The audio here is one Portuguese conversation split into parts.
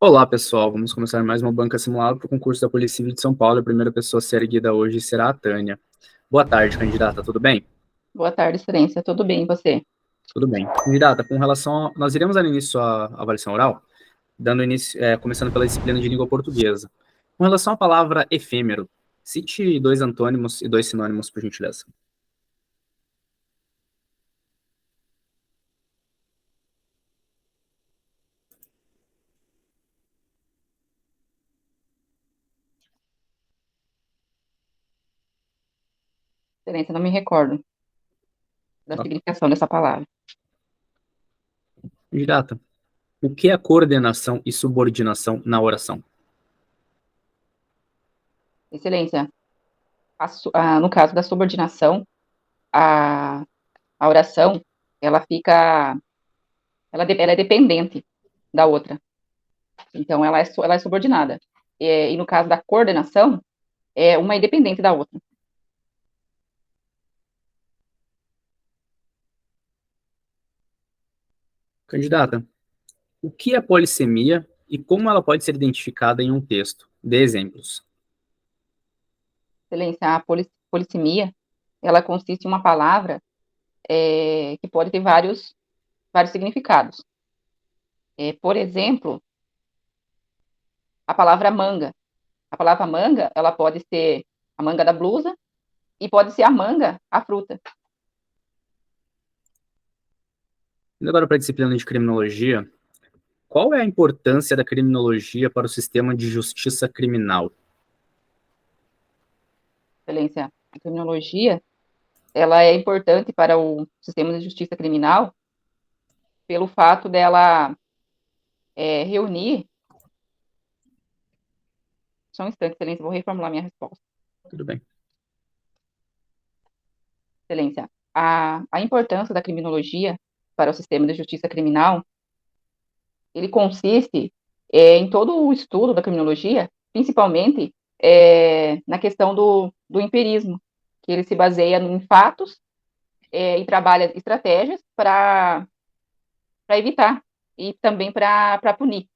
Olá, pessoal. Vamos começar mais uma banca simulada para o concurso da Polícia Civil de São Paulo. A primeira pessoa a ser erguida hoje será a Tânia. Boa tarde, candidata. Tudo bem? Boa tarde, excelência. Tudo bem, e você? Tudo bem. Candidata, com relação nós iremos dar início à avaliação oral, dando início, começando pela disciplina de língua portuguesa. Com relação à palavra efêmero, cite dois antônimos e dois sinônimos, por gentileza. Excelência, não me recordo da Tá? significação dessa palavra. Candidata, o que é coordenação e subordinação na oração? Excelência, no caso da subordinação, a, a oração, ela fica, ela é dependente da outra. Então, ela é subordinada. E no caso da coordenação, uma é independente da outra. Candidata, o que é polissemia e como ela pode ser identificada em um texto? Dê exemplos. Excelência, polissemia, ela consiste em uma palavra que pode ter vários significados. Por exemplo, a palavra manga. A palavra manga, ela pode ser a manga da blusa e pode ser a manga, a fruta. Indo agora para a disciplina de criminologia, qual é a importância da criminologia para o sistema de justiça criminal? Excelência, a criminologia, ela é importante para o sistema de justiça criminal pelo fato dela reunir. Só um instante, excelência, vou reformular minha resposta. Tudo bem. Excelência, a importância da criminologia para o sistema de justiça criminal, ele consiste em todo o estudo da criminologia, principalmente na questão do empirismo, que ele se baseia em fatos e trabalha estratégias para evitar e também para punir.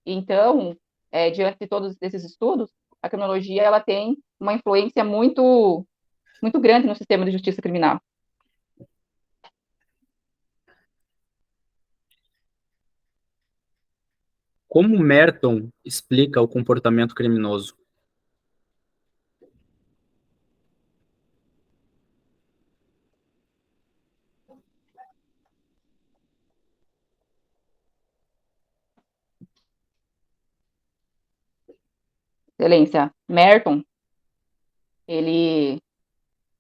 Então, diante de todos esses estudos, a criminologia ela tem uma influência muito grande no sistema de justiça criminal. Como Merton explica o comportamento criminoso? Excelência, Merton, ele,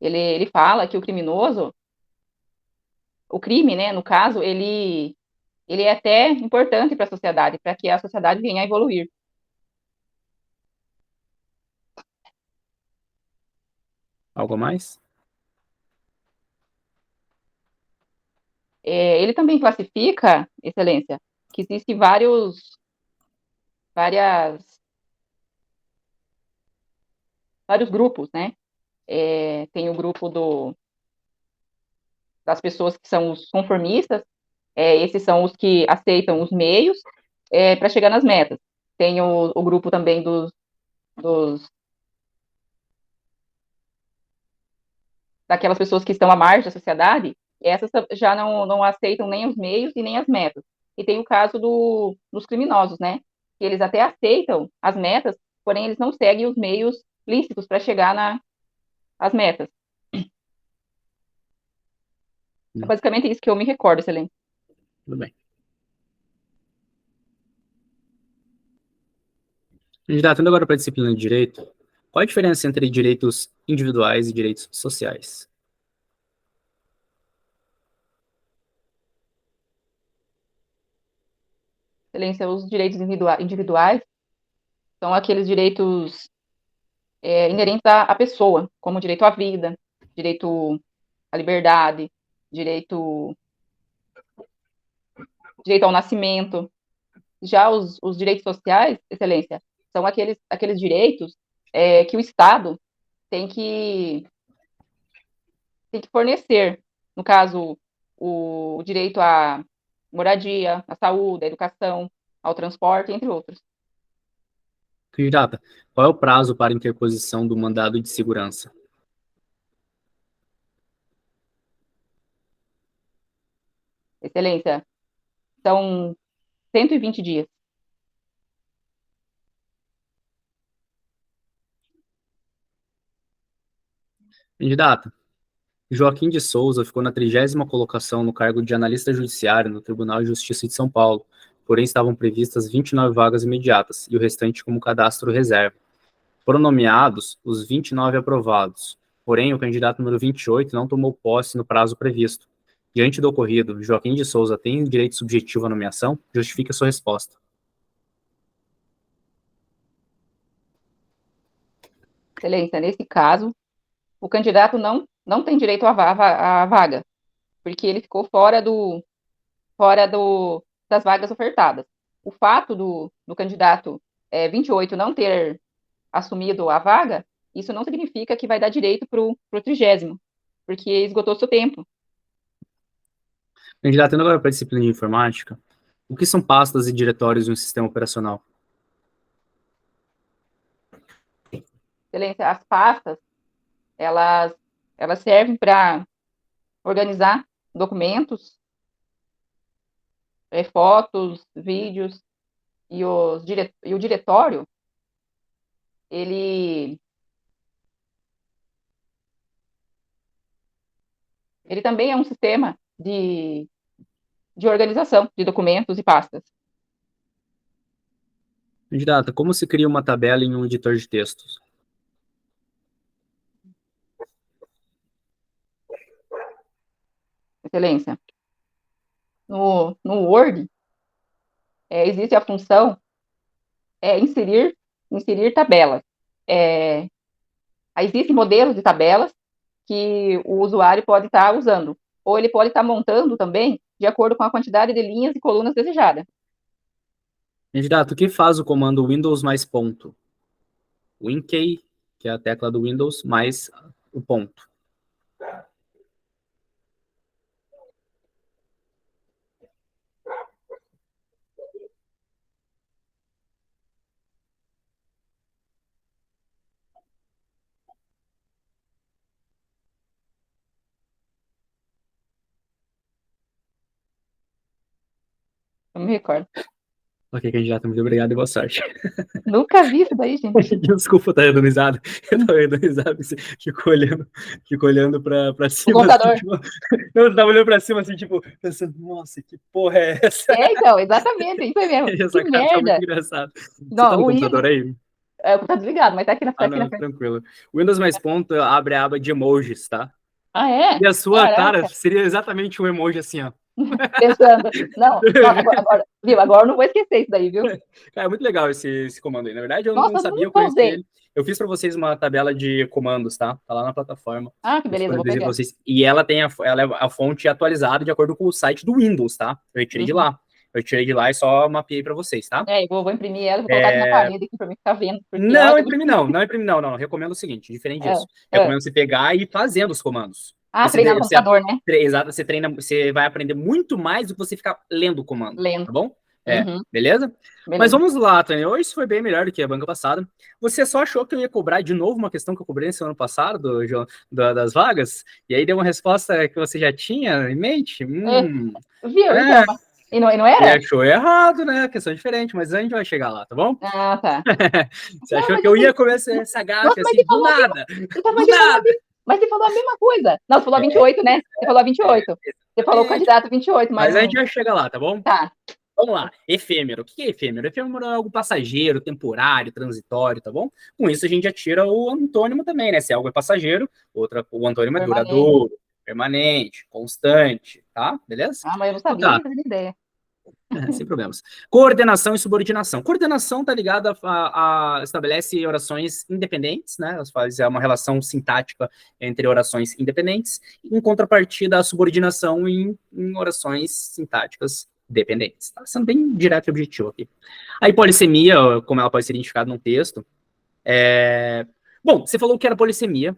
ele fala que o criminoso, o crime, né, no caso, ele é até importante para a sociedade, para que a sociedade venha a evoluir. Algo a mais? Ele também classifica, excelência, que existem várias, vários grupos, né? Tem o grupo das pessoas que são os conformistas, esses são os que aceitam os meios para chegar nas metas. Tem o grupo também dos daquelas pessoas que estão à margem da sociedade, essas já não aceitam nem os meios e nem as metas. E tem o caso dos criminosos, né? Que eles até aceitam as metas, porém eles não seguem os meios lícitos para chegar às metas. É Não. basicamente isso que eu me recordo, Excelente. Tudo bem. Candidato, indo agora para a disciplina de direito, qual a diferença entre direitos individuais e direitos sociais? Excelência, os direitos individuais são aqueles direitos inerentes à pessoa, como direito à vida, direito à liberdade, direito, direito ao nascimento. Já os direitos sociais, excelência, são aqueles direitos que o Estado tem que, tem que fornecer. No caso, o direito à moradia, à saúde, à educação, ao transporte, entre outros. Candidata, qual é o prazo para interposição do mandado de segurança? Excelência, são 120 dias. Candidata, Joaquim de Souza ficou na 30ª colocação no cargo de analista judiciário no Tribunal de Justiça de São Paulo, porém estavam previstas 29 vagas imediatas e o restante como cadastro reserva. Foram nomeados os 29 aprovados, porém o candidato número 28 não tomou posse no prazo previsto. Diante do ocorrido, Joaquim de Souza tem direito subjetivo à nomeação? Justifique a sua resposta. Excelência, nesse caso, o candidato não tem direito à vaga, porque ele ficou das vagas ofertadas. O fato do candidato 28 não ter assumido a vaga, isso não significa que vai dar direito para o 30º, porque esgotou seu tempo. Candidato, indo agora para a disciplina de informática, o que são pastas e diretórios em um sistema operacional? Excelência, as pastas, elas servem para organizar documentos, fotos, vídeos, e o diretório, ele também é um sistema de organização de documentos e pastas. Candidata, como se cria uma tabela em um editor de textos? Excelência. No Word, existe a função inserir tabelas. Existem modelos de tabelas que o usuário pode estar usando, ou ele pode estar montando também de acordo com a quantidade de linhas e colunas desejada. Candidato, o que faz o comando Windows mais ponto? WinKey, que é a tecla do Windows, mais o ponto. Eu me recordo. Ok, candidato, muito obrigado e boa sorte. Nunca vi isso daí, gente. Desculpa, tá redonizado. Eu tava redonizado, fico olhando pra O cima, assim, computador. tipo, eu tava olhando pra cima, assim, tipo, pensando, nossa, que porra é essa? Então, exatamente, isso aí mesmo. Essa Que cara tá muito merda. engraçado. Você tá Não, no o computador Windows, aí? tá desligado, mas tá Ah, aqui na não, frente. tranquilo. Windows mais ponto abre a aba de emojis, tá? Ah, é? E a sua cara Caraca. seria exatamente um emoji assim, ó. Pensando. Não, nossa, agora, viu? Agora eu não vou esquecer isso daí, viu? Cara, é muito legal esse comando aí. Na verdade, eu não Nossa, eu sabia, eu nunca conheci usei. ele. Eu fiz para vocês uma tabela de comandos, tá? Tá lá na plataforma. Ah, que Eu beleza, eu vou disponibilizei para pegar. vocês. E ela tem ela é a fonte atualizada de acordo com o site do Windows, tá? Eu retirei de Uhum. lá. Eu tirei de lá e só mapeei para vocês, tá? Eu vou imprimir ela e vou colocar aqui na parede aqui pra mim ficar vendo, porque, Não olha, imprime, não. Não imprime, não. Não. Recomendo o seguinte, diferente ah, disso. ah. Recomendo você pegar e ir fazendo os comandos. Treinar no computador, né? Exato, você treina, você vai aprender muito mais do que você ficar lendo o comando, Lendo. tá bom? Uhum. Beleza? Mas Beleza. vamos lá, Tânia. Hoje foi bem melhor do que a banca passada. Você só achou que eu ia cobrar de novo uma questão que eu cobrei no ano passado, das vagas? E aí deu uma resposta que você já tinha em mente? Viu? Então, É, e não você era? achou errado, né? Questão diferente, mas a gente vai chegar lá, tá bom? Ah, tá. Você Não, achou mas que eu você. ia começar essa gafe Nossa, mas assim, você do falou a mesma. nada, Então, do nada. mas você falou a mesma coisa. Não, você falou 28, né? Você falou 28. Você falou o Exatamente. candidato 28, mas Mas a gente não. já chega lá, tá bom? Tá. Vamos lá. Efêmero. O que é efêmero? Efêmero é algo passageiro, temporário, transitório, tá bom? Com isso a gente já tira o antônimo também, né? Se algo é passageiro, o antônimo é Permanente. duradouro, permanente, constante, tá? Beleza? Mas eu não Então sabia, nem tá, fazia ideia. sem problemas. Coordenação e subordinação. Coordenação tá ligada estabelece orações independentes, né? Elas fazem uma relação sintática entre orações independentes, em contrapartida, a subordinação em orações sintáticas dependentes. Tá sendo bem direto e objetivo aqui. A hipolissemia, como ela pode ser identificada num texto, Bom, você falou que era polissemia.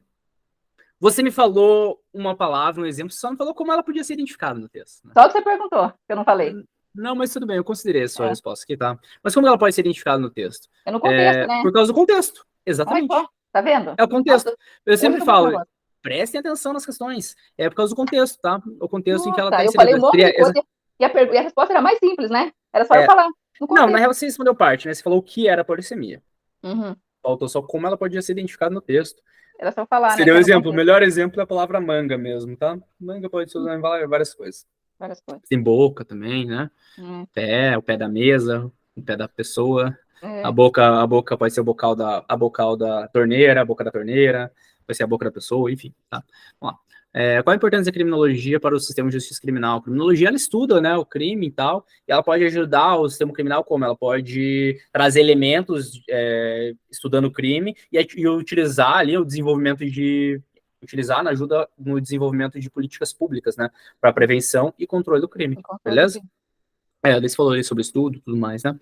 Você me falou uma palavra, um exemplo, só me falou como ela podia ser identificada no texto. Né? Só o que você perguntou, que eu não falei. Não, mas tudo bem, eu considerei a sua É, resposta aqui, tá? Mas como ela pode ser identificada no texto? é no contexto, É, né? por causa do contexto, Olha exatamente. só, tá vendo? É o contexto. Nossa, Eu hoje sempre foi muito falo, negócio. prestem atenção nas questões. É por causa do contexto, tá? O contexto em que ela está Nossa, eu falei inserida. um monte de coisa e a resposta era mais simples, né? Era só eu É, falar no não, na contexto. real você respondeu parte, né? Você falou o que era a polissemia. Uhum. Faltou só como ela podia ser identificada no texto. Era só eu falar, né? Seria Que o era no exemplo, o contexto. melhor exemplo é a palavra manga mesmo, tá? Manga pode ser usada em várias coisas. Várias coisas. Tem boca também, né? Hum, Pé, o pé da mesa, o pé da pessoa. é, A boca pode ser a bocal da torneira, a boca da torneira, pode ser a boca da pessoa, enfim, tá? Vamos lá. Qual a importância da criminologia para o sistema de justiça criminal? A criminologia, ela estuda, né, o crime e tal, e ela pode ajudar o sistema criminal como? Ela pode trazer elementos estudando o crime e utilizar ali o desenvolvimento de utilizar na ajuda no desenvolvimento de políticas públicas, né, para prevenção e controle do crime, em controle do beleza? crime. Eles falou aí sobre estudo e tudo mais, né?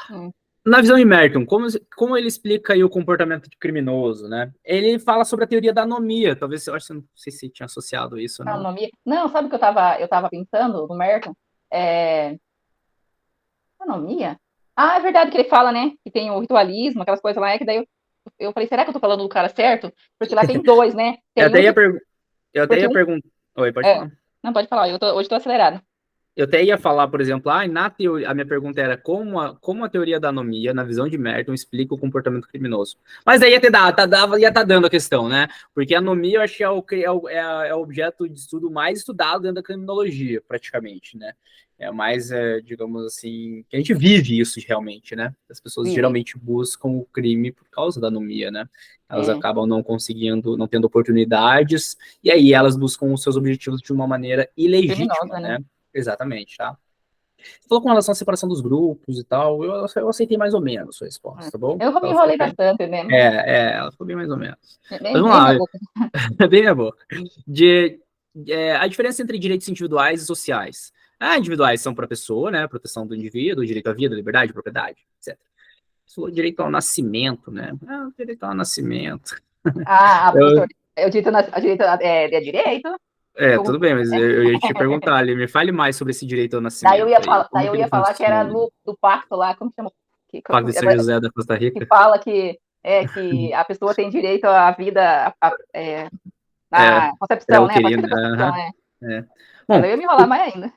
Hum. Na visão de Merton, como ele explica aí o comportamento criminoso, né? Ele fala sobre a teoria da anomia. Talvez, eu acho que não sei se tinha associado isso ou não. Anomia. Não, sabe o que eu tava pensando no Merton? É, anomia? Ah, é verdade que ele fala, né? Que tem o ritualismo, aquelas coisas lá, é que daí eu falei, será que eu tô falando do cara certo? Porque lá tem dois, né? Eu Tem até um ia, que. per... eu até Porque ia um. perguntar. Oi, pode É, falar. não pode falar, hoje tô acelerada. Eu até ia falar, por exemplo, na teoria, a minha pergunta era como a teoria da anomia, na visão de Merton, explica o comportamento criminoso. Mas aí ia estar dando a questão, né? Porque a anomia, eu acho que é o objeto de estudo mais estudado dentro da criminologia, praticamente, né? É mais, digamos assim, que a gente vive isso realmente, né? As pessoas Vive. geralmente buscam o crime por causa da anomia, né? Elas É, acabam não conseguindo, não tendo oportunidades, e aí elas buscam os seus objetivos de uma maneira ilegítima, criminosa, né? né? Exatamente, tá? Você falou com relação à separação dos grupos e tal, eu aceitei mais ou menos a sua resposta, tá bom? É. Eu me Ela ficou enrolei bem, bastante, né? ela ficou bem mais ou menos. Mas Bem, vamos bem lá, minha boca. bem minha boca. De, a diferença entre direitos individuais e sociais. Individuais são para a pessoa, né? Proteção do indivíduo, direito à vida, liberdade, propriedade, etc. Você falou direito ao nascimento, né? Direito ao nascimento. Professor, Eu, eu direito, direito é direito. tudo bem, mas eu ia te perguntar ali, me fale mais sobre esse direito ao Daí eu nascimento ia aí. daí Como eu que ele ia falar que era funciona? do pacto lá, como chama? Que, Pacto de São José da Costa que Rica? fala que a pessoa tem direito à vida É, na concepção, né? A partir pré-uterina. da concepção, né? É. Mas eu Bom, ia me enrolar mais ainda.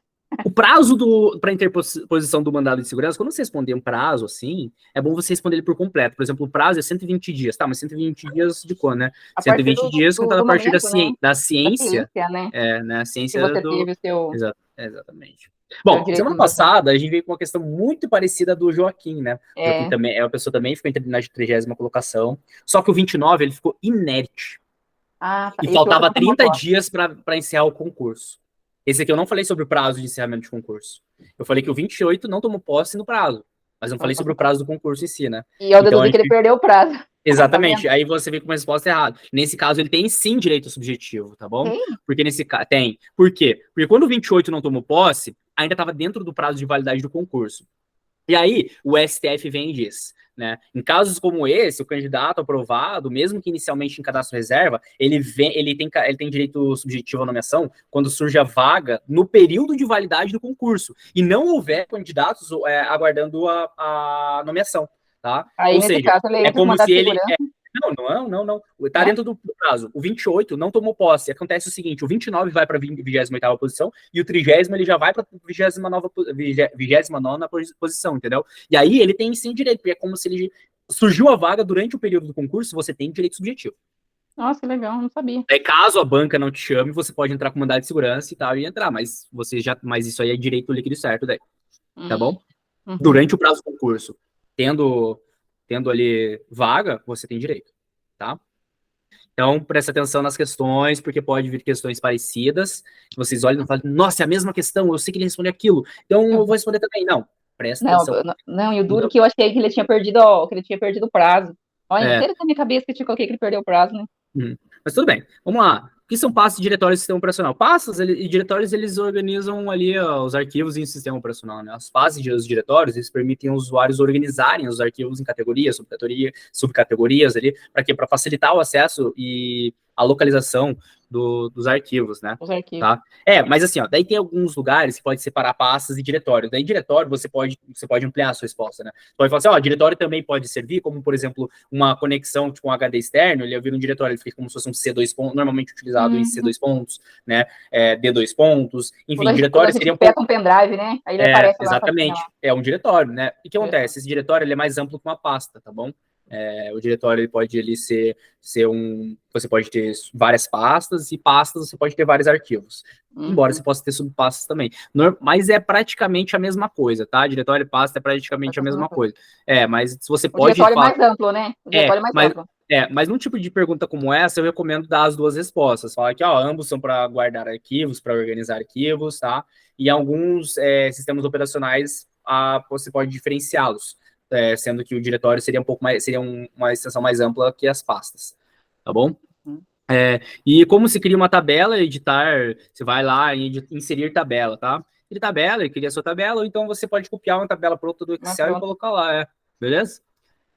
o prazo para interposição do mandado de segurança, quando você responder um prazo assim, é bom você responder ele por completo. Por exemplo, o prazo é 120 dias. Tá, mas 120 dias de quando, né? A partir 120 dias contado a do partir momento, né? da Da ciência, ciência, né? né? A Que ciência você do. teve o Exatamente. seu Bom, direito semana de nascimento. passada a gente veio com uma questão muito parecida do Joaquim, né? O Joaquim É, também, a pessoa também ficou na 30ª colocação, só que o 29 ele ficou inerte. tá. E Esse outro faltava não tomou 30 posse. dias para encerrar o concurso. Esse aqui eu não falei sobre o prazo de encerramento de concurso. Eu falei que o 28 não tomou posse no prazo, mas não falei sobre o prazo do concurso em si, né? E eu Então a deduzi que ele gente. perdeu o prazo. Tá Exatamente. vendo? Aí você vem com uma resposta errada. Nesse caso, ele tem sim direito subjetivo, tá bom? Tem? Porque nesse caso. Tem. Por quê? Porque quando o 28 não tomou posse, ainda estava dentro do prazo de validade do concurso. E aí, o STF vem e diz, né? Em casos como esse, o candidato aprovado, mesmo que inicialmente em cadastro reserva, ele tem direito subjetivo à nomeação quando surge a vaga no período de validade do concurso e não houver candidatos aguardando a nomeação, tá? Aí, Ou nesse seja, caso, ele é entra com como mandado se de ele segurança, não. Tá não? dentro do prazo. O 28 não tomou posse. Acontece o seguinte: o 29 vai para a 28ª posição e o 30º ele já vai para a 29ª posição, entendeu? E aí ele tem sim direito, porque é como se ele surgiu a vaga durante o período do concurso, você tem direito subjetivo. Nossa, que legal, não sabia. Aí, caso a banca não te chame, você pode entrar com mandado de segurança e tal e entrar, mas isso aí é direito líquido certo daí, tá Hum, bom? uhum. Durante o prazo do concurso, tendo ali vaga, você tem direito, tá? Então, presta atenção nas questões, porque pode vir questões parecidas. Vocês olham e falam, nossa, é a mesma questão, eu sei que ele respondeu aquilo, então eu vou responder também. Não, presta Não, atenção. não, e o duro que eu achei que ele tinha perdido, ó, que ele tinha perdido o prazo. Olha, É, inteiro na minha cabeça que eu te coloquei que ele perdeu o prazo, né? mas tudo bem, vamos lá. O que são pastas diretórios do sistema operacional? Pastas e diretórios, eles organizam ali os arquivos em sistema operacional, né? As pastas e os diretórios, eles permitem aos usuários organizarem os arquivos em categorias, subcategorias ali, para quê? Para facilitar o acesso e a localização dos arquivos, né? Os arquivos. Tá? Mas assim, ó, daí tem alguns lugares que pode separar pastas e diretório. Daí diretório você pode ampliar a sua resposta, né? Você pode falar assim, ó, diretório também pode servir como, por exemplo, uma conexão tipo um HD externo, ele vira um diretório, ele fica como se fosse um C2 pontos, normalmente utilizado em C2 pontos, né? D2 pontos, enfim, Quando a diretório gente seria um peta pouco... um pendrive, né? Aí ele aparece lá. Exatamente, é um diretório, né? E o que acontece? Esse diretório ele é mais amplo que uma pasta, tá bom? O diretório ele pode ele ser um... Você pode ter várias pastas, e pastas você pode ter vários arquivos. Embora você possa ter subpastas também. Mas é praticamente a mesma coisa, tá? Diretório e pasta é praticamente a mesma coisa. Mas se você pode... O diretório é mais amplo, né? O diretório é mais amplo. Mas num tipo de pergunta como essa, eu recomendo dar as duas respostas. Falar que, ó, ambos são para guardar arquivos, para organizar arquivos, tá? E alguns sistemas operacionais, você pode diferenciá-los, sendo que o diretório seria uma extensão mais ampla que as pastas, tá bom? E como se cria uma tabela, editar, você vai lá e inserir tabela, tá? Ele tabela, ele cria a sua tabela, ou então você pode copiar uma tabela pronta do Excel e colocar lá, beleza?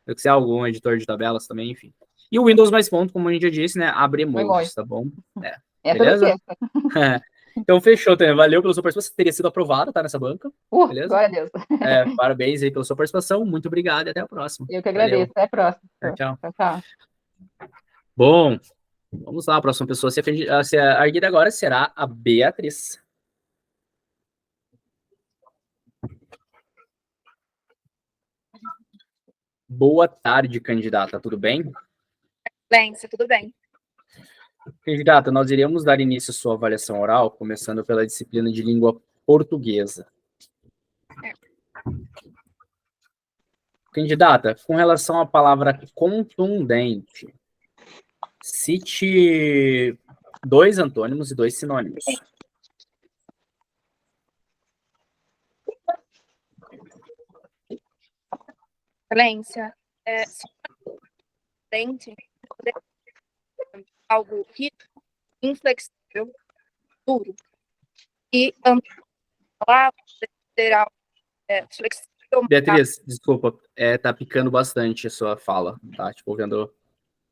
Excel, algum editor de tabelas também, enfim. E o Windows mais ponto, como a gente já disse, né? Abre emojis, tá bom? Beleza? Então, fechou, Tânia. Valeu pela sua participação. Você teria sido aprovada, tá? Nessa banca. Beleza? Glória a Deus. Parabéns aí pela sua participação. Muito obrigado e até a próxima. Eu que agradeço. Até a próxima. Tchau. Tchau. Bom, vamos lá. A próxima pessoa a ser erguida agora será a Beatriz. Boa tarde, candidata. Tudo bem? Lência, tudo bem. Candidata, nós iremos dar início à sua avaliação oral, começando pela disciplina de língua portuguesa. Candidata, com relação à palavra contundente, cite 2 antônimos e 2 sinônimos. Excelência, algo rígido, inflexível, duro. E palavra ser algo flexível. Beatriz, desculpa, tá picando bastante a sua fala, tá? Tipo, ouvindo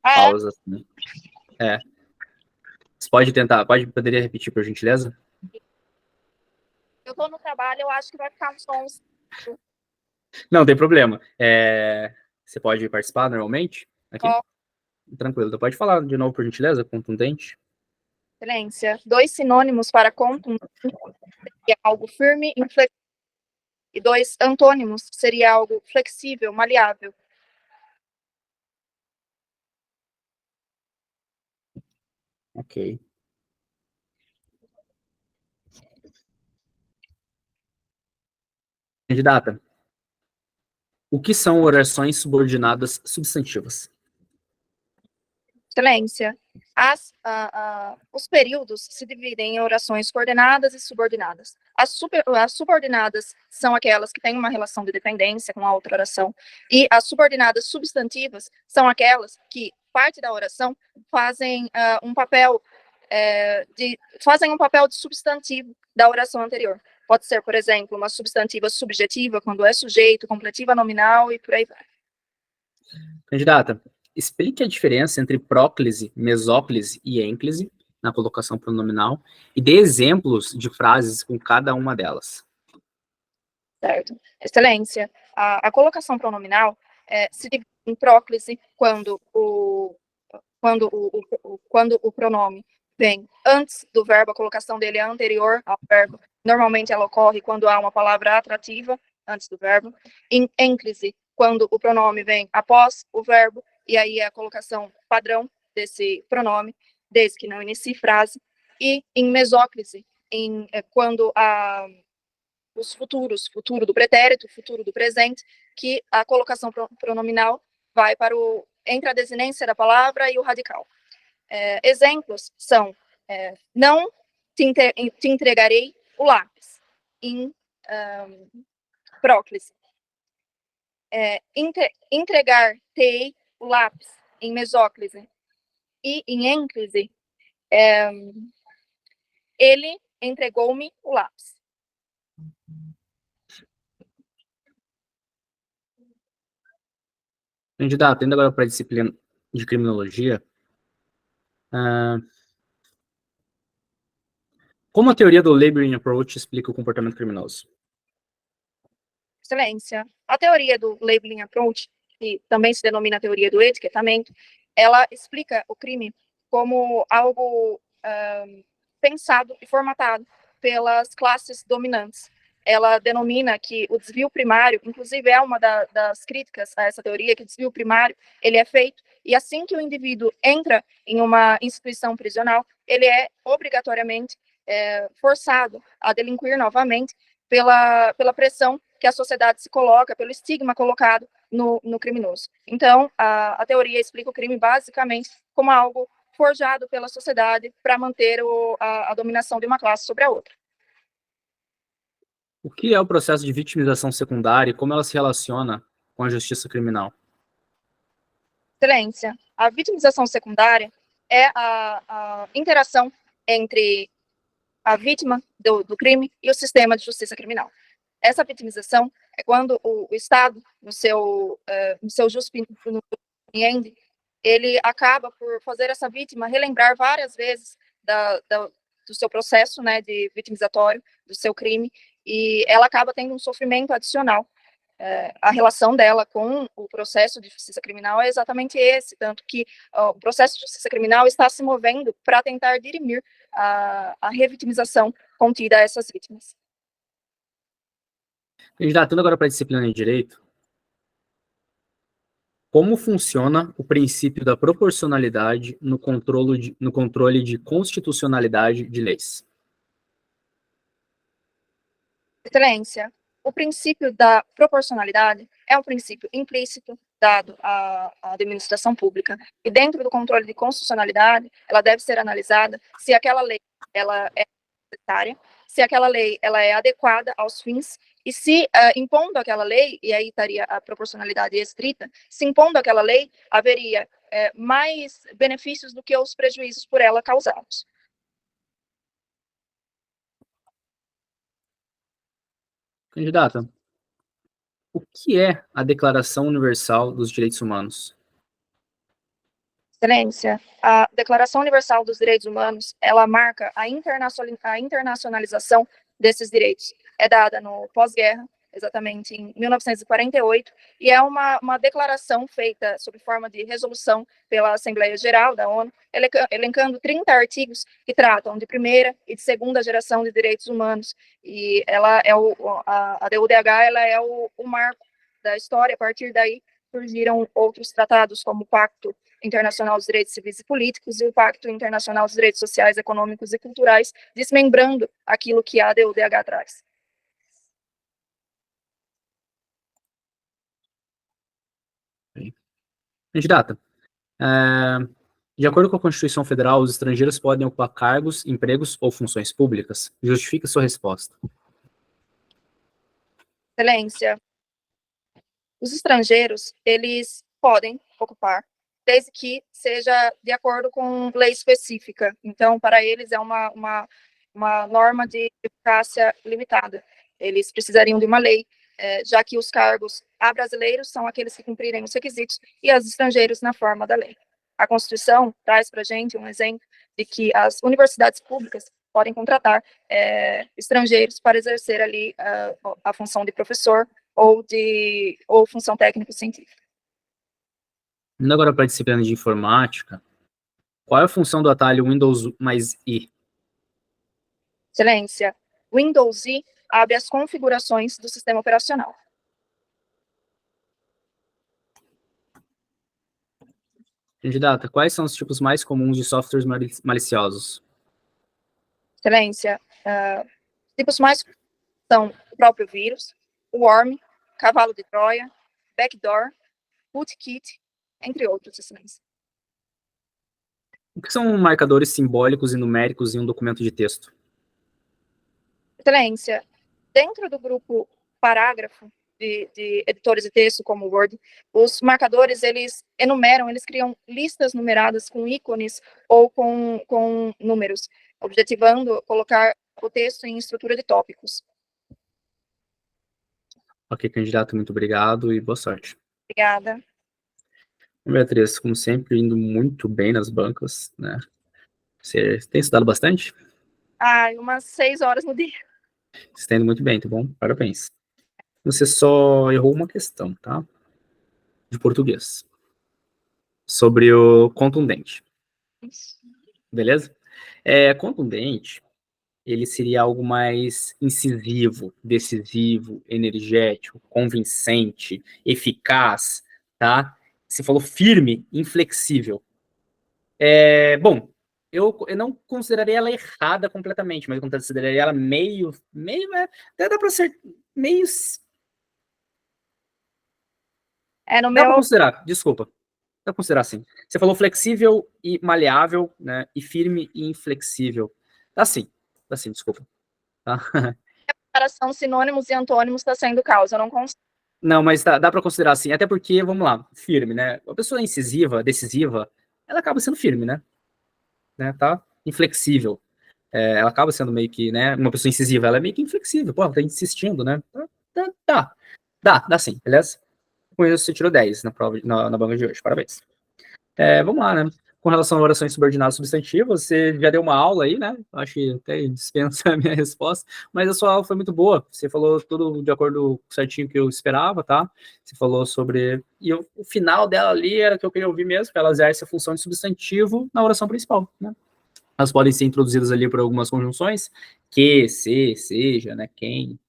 pausas assim. Você poderia repetir, por gentileza? Eu tô no trabalho, eu acho que vai ficar uns sons. Não, tem problema. Você pode participar normalmente? Aqui? Tranquilo. Então pode falar de novo, por gentileza, contundente. Excelência, 2 sinônimos para contundente seria algo firme, inflexível. E 2 antônimos seria algo flexível, maleável. Ok. Candidata, o que são orações subordinadas substantivas? Excelência, os períodos se dividem em orações coordenadas e subordinadas. As subordinadas são aquelas que têm uma relação de dependência com a outra oração, e as subordinadas substantivas são aquelas que, parte da oração, fazem um papel de substantivo da oração anterior. Pode ser, por exemplo, uma substantiva subjetiva, quando é sujeito, completiva nominal e por aí vai. Candidata, explique a diferença entre próclise, mesóclise e ênclise na colocação pronominal e dê exemplos de frases com cada uma delas. Certo. Excelência. A colocação pronominal se divide em próclise quando o pronome vem antes do verbo, a colocação dele é anterior ao verbo. Normalmente ela ocorre quando há uma palavra atrativa antes do verbo. Em ênclise, quando o pronome vem após o verbo, e aí é a colocação padrão desse pronome, desde que não inicie frase. E em mesóclise, quando os futuros, futuro do pretérito, futuro do presente, que a colocação pronominal vai para entre a desinência da palavra e o radical. Exemplos são, não te entregarei o lápis, em próclise. Entregar-te o lápis, em mesóclise. E em ênclise, ele entregou-me o lápis. Candidato, indo agora para a disciplina de criminologia, Como a teoria do labeling approach explica o comportamento criminoso? Excelência. A teoria do labeling approach, que também se denomina teoria do etiquetamento, ela explica o crime como algo pensado e formatado pelas classes dominantes. Ela denomina que o desvio primário, inclusive é uma das críticas a essa teoria, que o desvio primário ele é feito, e assim que o indivíduo entra em uma instituição prisional, ele é obrigatoriamente forçado a delinquir novamente pela pressão que a sociedade se coloca, pelo estigma colocado no criminoso. Então, a teoria explica o crime basicamente como algo forjado pela sociedade para manter a dominação de uma classe sobre a outra. O que é o processo de vitimização secundária e como ela se relaciona com a justiça criminal? Excelência. A vitimização secundária é a interação entre a vítima do crime e o sistema de justiça criminal. Essa vitimização é quando o Estado, no seu justificando, ele acaba por fazer essa vítima relembrar várias vezes do seu processo, né, de vitimizatório, do seu crime, e ela acaba tendo um sofrimento adicional. A relação dela com o processo de justiça criminal é exatamente esse, tanto que o processo de justiça criminal está se movendo para tentar dirimir a revitimização contida a essas vítimas. Candidatando agora para a disciplina de Direito, como funciona o princípio da proporcionalidade no controle de constitucionalidade de leis? Excelência. O princípio da proporcionalidade é um princípio implícito dado à administração pública, e dentro do controle de constitucionalidade, ela deve ser analisada se aquela lei ela é necessária, se aquela lei ela é adequada aos fins, e se impondo aquela lei, e aí estaria a proporcionalidade estrita, se impondo aquela lei, haveria mais benefícios do que os prejuízos por ela causados. Candidata, o que é a Declaração Universal dos Direitos Humanos? Excelência, a Declaração Universal dos Direitos Humanos, ela marca a internacionalização desses direitos. É dada no pós-guerra, exatamente em 1948, e é uma declaração feita sob forma de resolução pela Assembleia Geral da ONU, elencando 30 artigos que tratam de primeira e de segunda geração de direitos humanos, e ela é a DUDH ela é o marco da história. A partir daí surgiram outros tratados, como o Pacto Internacional dos Direitos Civis e Políticos e o Pacto Internacional dos Direitos Sociais, Econômicos e Culturais, desmembrando aquilo que a DUDH traz. Candidata, de acordo com a Constituição Federal, os estrangeiros podem ocupar cargos, empregos ou funções públicas? Justifique sua resposta. Excelência, os estrangeiros, eles podem ocupar, desde que seja de acordo com lei específica. Então, para eles é uma norma de eficácia limitada. Eles precisariam de uma lei, já que os cargos a brasileiros são aqueles que cumprirem os requisitos e aos estrangeiros na forma da lei. A Constituição traz para a gente um exemplo de que as universidades públicas podem contratar estrangeiros para exercer ali a função de professor ou função técnico-científica. Indo agora para a disciplina de informática, qual é a função do atalho Windows mais I? Excelência, Windows I abre as configurações do sistema operacional. Candidata, quais são os tipos mais comuns de softwares maliciosos? Excelência, tipos mais são o próprio vírus, o worm, cavalo de Troia, backdoor, rootkit, entre outros, excelência. O que são marcadores simbólicos e numéricos em um documento de texto? Excelência, dentro do grupo parágrafo de editores de texto, como o Word, os marcadores, eles enumeram, eles criam listas numeradas com ícones ou com números, objetivando colocar o texto em estrutura de tópicos. Ok, candidato, muito obrigado e boa sorte. Obrigada. Beatriz, como sempre, indo muito bem nas bancas, né? Você tem estudado bastante? Ai, umas 6 horas no dia. Você está indo muito bem, tá bom? Parabéns. Você só errou uma questão, tá? De português. Sobre o contundente. Beleza? Contundente, ele seria algo mais incisivo, decisivo, energético, convincente, eficaz, tá? Você falou firme, inflexível. Bom, eu não consideraria ela errada completamente, mas eu consideraria ela meio, até dá para ser meio, No dá para meu. considerar, desculpa, dá para considerar assim. Você falou flexível e maleável, né, e firme e inflexível. Dá sim, desculpa. Tá? Comparação sinônimos e antônimos está sendo causa. Eu não consigo. Não, mas dá para considerar assim, até porque, vamos lá, firme, né? A pessoa incisiva, decisiva, ela acaba sendo firme, né? Tá? Inflexível. Ela acaba sendo meio que, né? Uma pessoa incisiva, ela é meio que inflexível, pô, ela tá insistindo, né? Dá sim, beleza? Com isso, você tirou 10 na prova, na banca de hoje, parabéns. Vamos lá, né? Com relação a orações subordinadas substantivas, você já deu uma aula aí, né? Acho que até dispensa a minha resposta, mas a sua aula foi muito boa. Você falou tudo de acordo certinho que eu esperava, tá? Você falou sobre. E o final dela ali era o que eu queria ouvir mesmo, que ela exerce a função de substantivo na oração principal, né? Elas podem ser introduzidas ali por algumas conjunções, que, se, seja, né? Quem.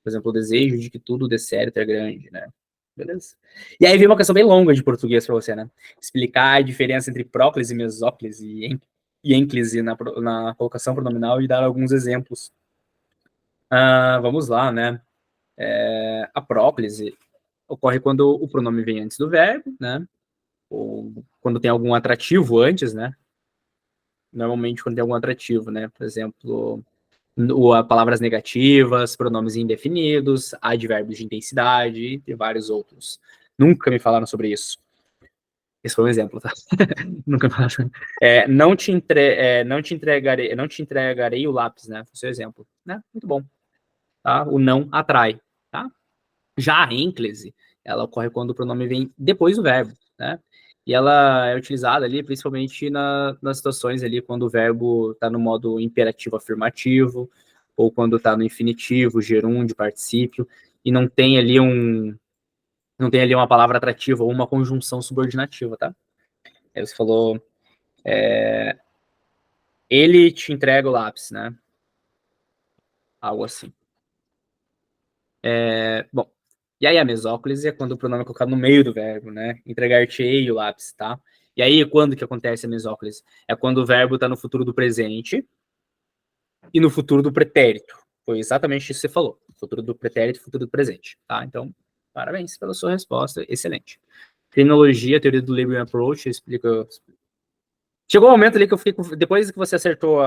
Por exemplo, o desejo de que tudo dê certo é grande, né? Beleza? E aí vem uma questão bem longa de português para você, né? Explicar a diferença entre próclise, mesóclise e ênclise na colocação pronominal e dar alguns exemplos. Vamos lá, né? A próclise ocorre quando o pronome vem antes do verbo, né? Ou quando tem algum atrativo antes, né? Normalmente quando tem algum atrativo, né? Por exemplo, palavras negativas, pronomes indefinidos, advérbios de intensidade e vários outros. Nunca me falaram sobre isso. Esse foi um exemplo, tá? Nunca me falaram. Não te entregarei o lápis, né? Foi o seu exemplo, né? Muito bom. Tá? O não atrai, tá? Já a ênclise, ela ocorre quando o pronome vem depois do verbo, né? E ela é utilizada ali principalmente nas situações ali quando o verbo está no modo imperativo afirmativo, ou quando está no infinitivo, gerúndio, particípio, e não tem ali uma palavra atrativa ou uma conjunção subordinativa, tá? Aí você falou, ele te entrega o lápis, né? Algo assim. Bom, e aí a mesóclise é quando o pronome é colocado no meio do verbo, né? Entregar-te-ei o lápis, tá? E aí quando que acontece a mesóclise? É quando o verbo está no futuro do presente e no futuro do pretérito. Foi exatamente isso que você falou. Futuro do pretérito e futuro do presente, tá? Então, parabéns pela sua resposta, excelente. Criminologia, teoria do Labeling Approach, explica. Chegou um momento ali que eu fiquei depois que você acertou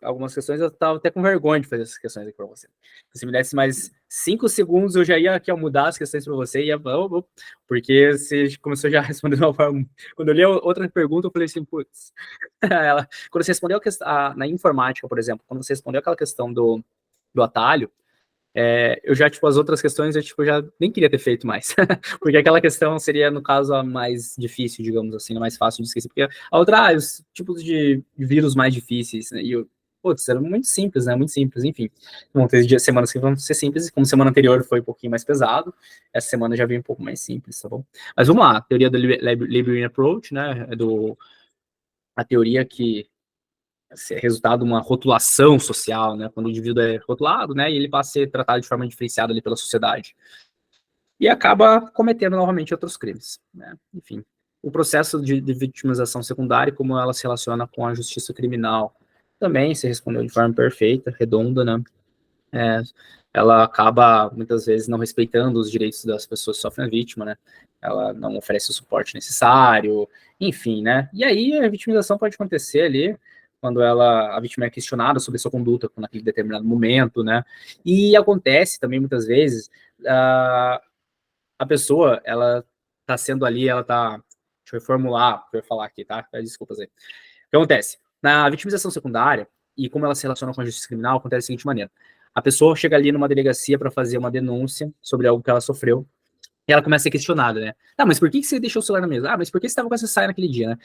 algumas questões, eu estava até com vergonha de fazer essas questões aqui para você. Se me desse mais 5 segundos, eu já ia aqui mudar as questões para você, porque você começou já a responder de uma forma. Quando eu li a outra pergunta, eu falei assim, putz. Quando você respondeu na informática, por exemplo, quando você respondeu aquela questão do atalho, eu já, as outras questões, eu já nem queria ter feito mais. Porque aquela questão seria, no caso, a mais difícil, digamos assim, a mais fácil de esquecer. Porque a outra, os tipos de vírus mais difíceis, né? Putz, era muito simples, né? Muito simples, enfim. Vão ter semanas que vão ser simples, como semana anterior foi um pouquinho mais pesado, essa semana já veio um pouco mais simples, tá bom? Mas vamos lá, teoria do Labeling Approach, né? A teoria que é resultado de uma rotulação social, né? Quando o indivíduo é rotulado, né? E ele passa a ser tratado de forma diferenciada ali pela sociedade. E acaba cometendo novamente outros crimes, né? Enfim, o processo de vitimização secundária e como ela se relaciona com a justiça criminal. Também se respondeu de forma perfeita, redonda, né? Ela acaba, muitas vezes, não respeitando os direitos das pessoas que sofrem a vítima, né? Ela não oferece o suporte necessário, enfim, né? E aí a vitimização pode acontecer ali quando a vítima é questionada sobre sua conduta naquele determinado momento, né? E acontece também, muitas vezes, a pessoa, ela tá sendo ali, deixa eu reformular, eu falar aqui, tá? Desculpas aí. O que acontece? Na vitimização secundária, e como ela se relaciona com a justiça criminal, acontece da seguinte maneira. A pessoa chega ali numa delegacia para fazer uma denúncia sobre algo que ela sofreu, e ela começa a ser questionada, né? Mas por que você deixou o celular na mesa? Mas por que você estava com essa saia naquele dia, né?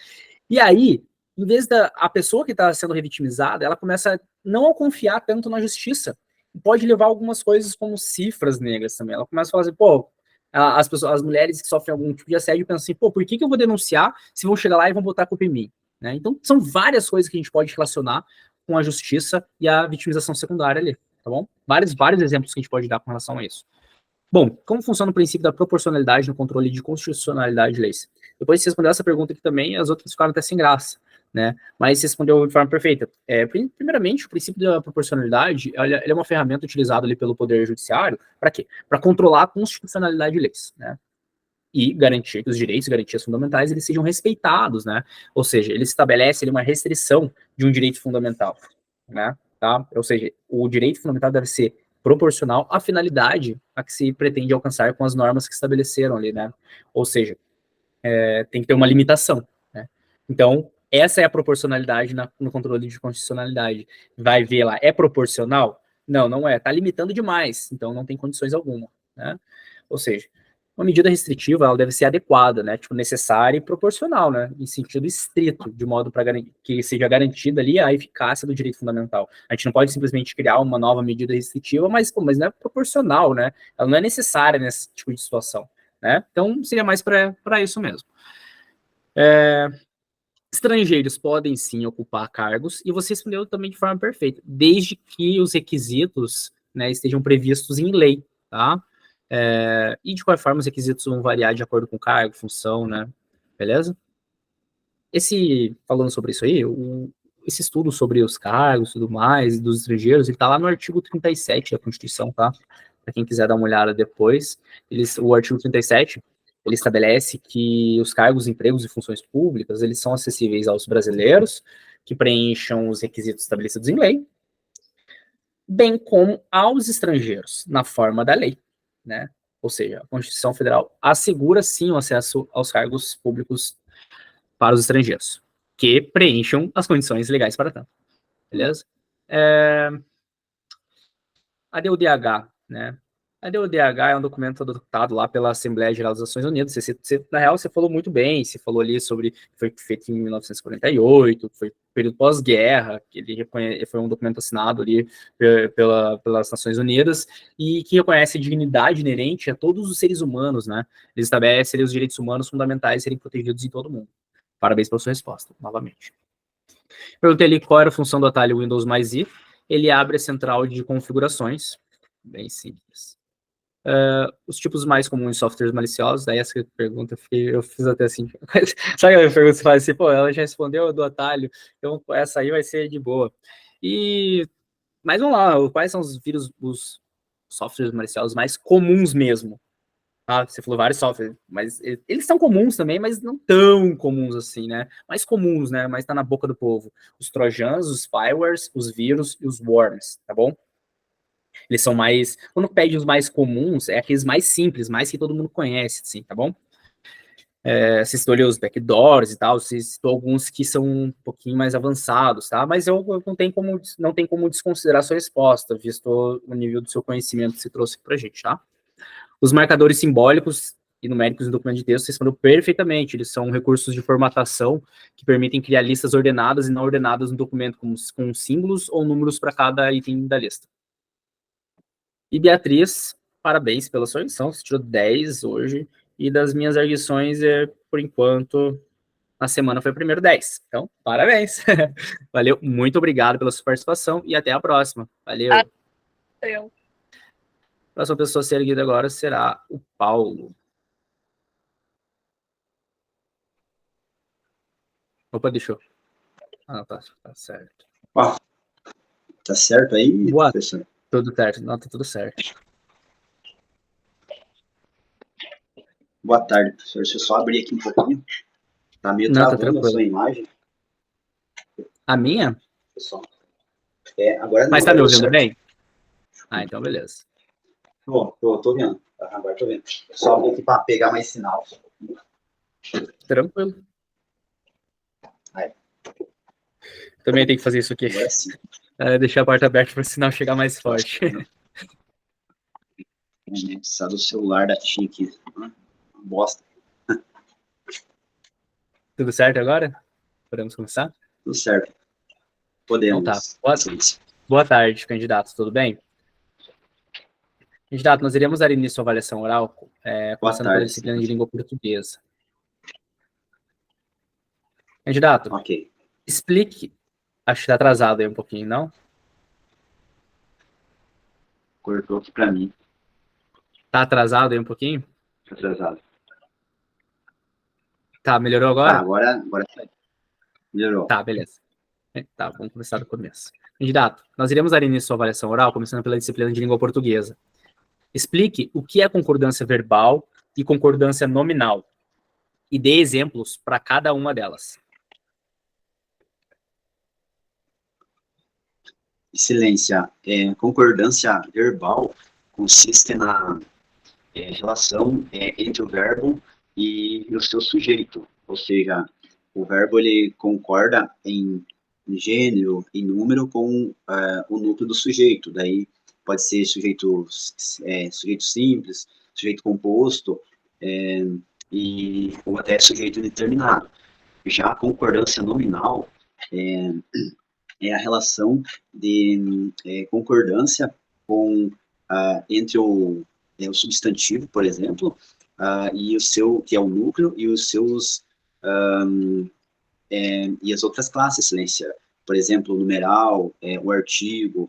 E aí, em vez da a pessoa que está sendo revitimizada, ela começa não a confiar tanto na justiça. Pode levar algumas coisas como cifras negras também. Ela começa a falar assim, pô, as pessoas, as mulheres que sofrem algum tipo de assédio pensam assim, pô, por que eu vou denunciar se vão chegar lá e vão botar a culpa em mim? Né? Então, são várias coisas que a gente pode relacionar com a justiça e a vitimização secundária ali, tá bom? Vários exemplos que a gente pode dar com relação a isso. Bom, como funciona o princípio da proporcionalidade no controle de constitucionalidade de leis? Depois de você responder essa pergunta aqui também, as outras ficaram até sem graça, né? Mas você respondeu de forma perfeita. Primeiramente, o princípio da proporcionalidade, ele é uma ferramenta utilizada ali pelo Poder Judiciário, para quê? Para controlar a constitucionalidade de leis, né? E garantir que os direitos e garantias fundamentais eles sejam respeitados, né? Ou seja, ele estabelece ali uma restrição de um direito fundamental, né? Tá? Ou seja, o direito fundamental deve ser proporcional à finalidade a que se pretende alcançar com as normas que estabeleceram ali, né? Ou seja, tem que ter uma limitação, né? Então, essa é a proporcionalidade no controle de constitucionalidade. Vai ver lá, é proporcional? Não, não é. Está limitando demais, então não tem condições alguma, né? Ou seja, uma medida restritiva, ela deve ser adequada, né? Tipo, necessária e proporcional, né? Em sentido estrito, de modo para que seja garantida ali a eficácia do direito fundamental. A gente não pode simplesmente criar uma nova medida restritiva, mas não é proporcional, né? Ela não é necessária nesse tipo de situação, né? Então, seria mais para isso mesmo. Estrangeiros podem sim ocupar cargos, e você respondeu também de forma perfeita, desde que os requisitos, né, estejam previstos em lei, tá? E de qualquer forma os requisitos vão variar de acordo com o cargo, função, né? Beleza? Falando sobre isso aí, esse estudo sobre os cargos e tudo mais, dos estrangeiros, ele tá lá no artigo 37 da Constituição, tá? Para quem quiser dar uma olhada depois, o artigo 37, ele estabelece que os cargos, empregos e funções públicas, eles são acessíveis aos brasileiros que preencham os requisitos estabelecidos em lei, bem como aos estrangeiros, na forma da lei, né? Ou seja, a Constituição Federal assegura, sim, o acesso aos cargos públicos para os estrangeiros, que preencham as condições legais para tanto. Beleza? A DUDH, né? A DUDH é um documento adotado lá pela Assembleia Geral das Nações Unidas. Na real, você falou muito bem, você falou ali sobre que foi feito em 1948, foi período pós-guerra, que foi um documento assinado ali pelas Nações Unidas, e que reconhece a dignidade inerente a todos os seres humanos, né? Ele estabelece ali os direitos humanos fundamentais serem protegidos em todo o mundo. Parabéns pela sua resposta, novamente. Perguntei ali qual era a função do atalho Windows mais I. Ele abre a central de configurações, bem simples. Os tipos mais comuns de softwares maliciosos, daí essa pergunta eu fiz até assim. Sabe aquela pergunta que você faz assim, pô, ela já respondeu do atalho, então essa aí vai ser de boa. Mas vamos lá, quais são os vírus, os softwares maliciosos mais comuns mesmo? Você falou vários softwares, mas eles são comuns também, mas não tão comuns assim, né? Mais comuns, né? Mas tá na boca do povo. Os trojans, os spywares, os vírus e os worms, tá bom? Eles são mais... Quando pede os mais comuns, é aqueles mais simples, mais que todo mundo conhece, assim, tá bom? Você citou ali os backdoors e tal, você citou alguns que são um pouquinho mais avançados, tá? Mas eu não tem como desconsiderar a sua resposta, visto o nível do seu conhecimento que você trouxe pra gente, tá? Os marcadores simbólicos e numéricos no documento de texto, você respondeu perfeitamente. Eles são recursos de formatação que permitem criar listas ordenadas e não ordenadas no documento, com símbolos ou números para cada item da lista. E Beatriz, parabéns pela sua lição, você tirou 10 hoje, e das minhas arguições, por enquanto, na semana foi o primeiro 10. Então, parabéns. Valeu, muito obrigado pela sua participação e até a próxima. Valeu. Eu. A próxima pessoa a ser erguida agora será o Paulo. Opa, deixa eu... não, tá certo. Tá certo aí, Boa. professor? Tudo certo, não, tá tudo certo. Boa tarde, professor. Deixa eu só abrir aqui um pouquinho. Tá meio Não, tá travando a tranquilo. sua imagem. A minha? Pessoal. Agora não. Mas tá me ouvindo certo. bem? Então beleza. Tô vendo. Agora tô vendo. Só abrir aqui para pegar mais sinal. Tranquilo. Aí. Também tem que fazer isso aqui. Agora sim. Deixar a porta aberta para o sinal chegar mais forte. Precisa do celular da tia aqui. Bosta. Tudo certo agora? Podemos começar? Tudo certo. Então tá. Podemos. Boa tarde, candidatos, tudo bem? Candidato, nós iremos dar início à avaliação oral, começando pela tarde, disciplina de língua portuguesa. Candidato, Ok. explique. Acho que está atrasado aí um pouquinho, não? Cortou aqui para mim. Tá atrasado aí um pouquinho? Atrasado. Tá, melhorou Tá, agora? agora melhorou. Tá, beleza. Tá, vamos começar do começo. Candidato, nós iremos dar início à avaliação oral, começando pela disciplina de língua portuguesa. Explique o que é concordância verbal e concordância nominal e dê exemplos para cada uma delas. Excelência, concordância verbal consiste na relação entre o verbo e o seu sujeito, ou seja, o verbo ele concorda em gênero e número com o núcleo do sujeito, daí pode ser sujeito simples, sujeito composto, ou até sujeito determinado. Já a concordância nominal é a relação de concordância com entre o substantivo, por exemplo, e o seu, que é o núcleo, e os seus e as outras classes, excelência. Por exemplo, o numeral, o artigo,